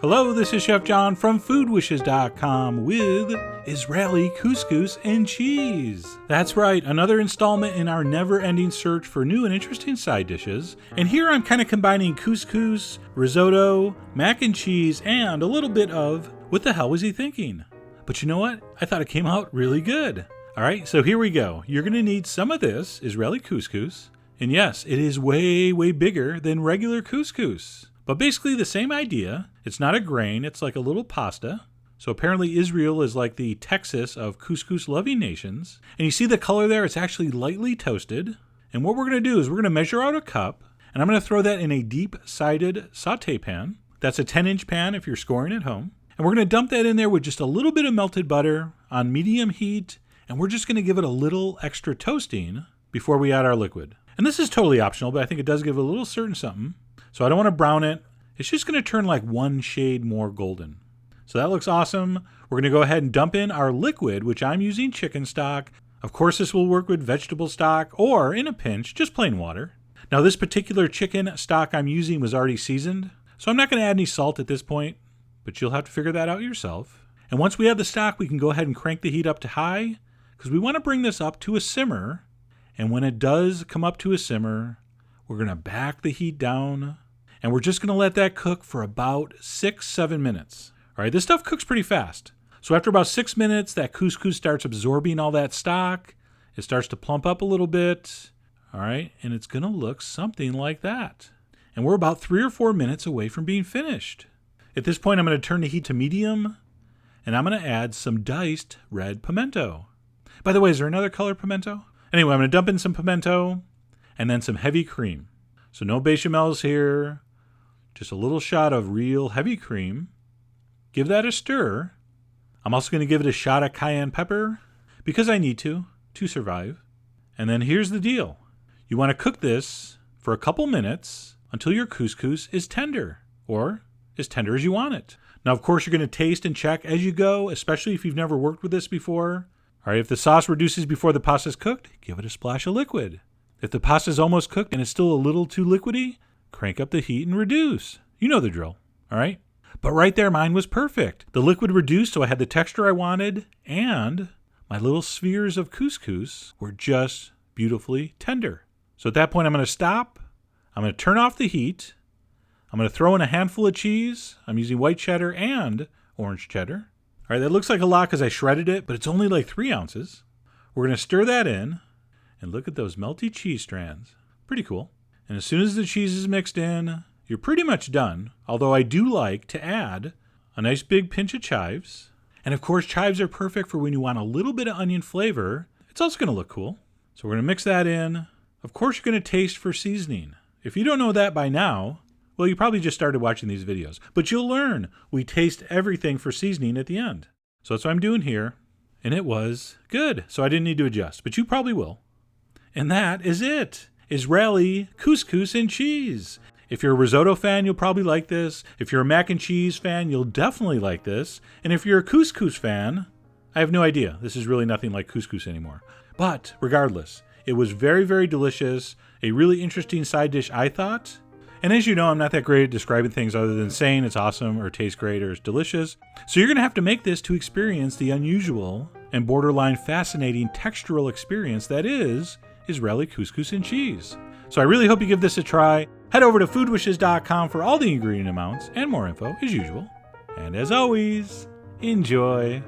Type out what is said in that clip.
Hello, this is Chef John from foodwishes.com with Israeli couscous and cheese. That's right, another installment in our never-ending search for new and interesting side dishes. And here I'm kind of combining couscous, risotto, mac and cheese, and a little bit of what the hell was he thinking? But you know what? I thought it came out really good. All right, so here we go. You're going to need some of this Israeli couscous. And yes, it is way, way bigger than regular couscous. But basically the same idea. It's not a grain, it's like a little pasta. So apparently Israel is like the Texas of couscous-loving nations. And you see the color there? It's actually lightly toasted. And what we're going to do is we're going to measure out a cup, and I'm going to throw that in a deep-sided saute pan. That's a 10-inch pan if you're scoring at home. And we're going to dump that in there with just a little bit of melted butter on medium heat, and we're just going to give it a little extra toasting before we add our liquid. And this is totally optional, but I think it does give it a little certain something. So I don't want to brown it. It's just going to turn like one shade more golden. So that looks awesome. We're going to go ahead and dump in our liquid, which I'm using chicken stock. Of course, this will work with vegetable stock or, in a pinch, just plain water. Now, this particular chicken stock I'm using was already seasoned, so I'm not going to add any salt at this point, but you'll have to figure that out yourself. And once we have the stock, we can go ahead and crank the heat up to high, because we want to bring this up to a simmer. And when it does come up to a simmer, we're going to back the heat down, and we're just going to let that cook for about 6-7 minutes. All right, this stuff cooks pretty fast. So after about 6 minutes, that couscous starts absorbing all that stock. It starts to plump up a little bit. All right, and it's going to look something like that. And we're about 3 or 4 minutes away from being finished. At this point, I'm going to turn the heat to medium, and I'm going to add some diced red pimento. By the way, is there another color pimento? Anyway, I'm going to dump in some pimento and then some heavy cream. So no bechamels here, just a little shot of real heavy cream. Give that a stir. I'm also going to give it a shot of cayenne pepper because I need to survive. And then here's the deal. You want to cook this for a couple minutes until your couscous is tender, or as tender as you want it. Now, of course, you're going to taste and check as you go, especially if you've never worked with this before. All right, if the sauce reduces before the pasta's cooked, give it a splash of liquid. If the pasta's almost cooked and it's still a little too liquidy, crank up the heat and reduce. You know the drill, all right? But right there, mine was perfect. The liquid reduced, so I had the texture I wanted, and my little spheres of couscous were just beautifully tender. So at that point, I'm going to stop. I'm going to turn off the heat. I'm going to throw in a handful of cheese. I'm using white cheddar and orange cheddar. All right, that looks like a lot because I shredded it, but it's only like 3 ounces. We're going to stir that in, and look at those melty cheese strands. Pretty cool. And as soon as the cheese is mixed in, you're pretty much done, although I do like to add a nice big pinch of chives. And of course, chives are perfect for when you want a little bit of onion flavor. It's also going to look cool. So we're going to mix that in. Of course, you're going to taste for seasoning. If you don't know that by now, well, you probably just started watching these videos, but you'll learn. We taste everything for seasoning at the end. So that's what I'm doing here. And it was good. So I didn't need to adjust, but you probably will. And that is it. Israeli couscous and cheese. If you're a risotto fan, you'll probably like this. If you're a mac and cheese fan, you'll definitely like this. And if you're a couscous fan, I have no idea. This is really nothing like couscous anymore. But regardless, it was very, very delicious. A really interesting side dish, I thought. And as you know, I'm not that great at describing things other than saying it's awesome or tastes great or it's delicious. So you're going to have to make this to experience the unusual and borderline fascinating textural experience that is Israeli couscous and cheese. So I really hope you give this a try. Head over to foodwishes.com for all the ingredient amounts and more info as usual. And as always, enjoy.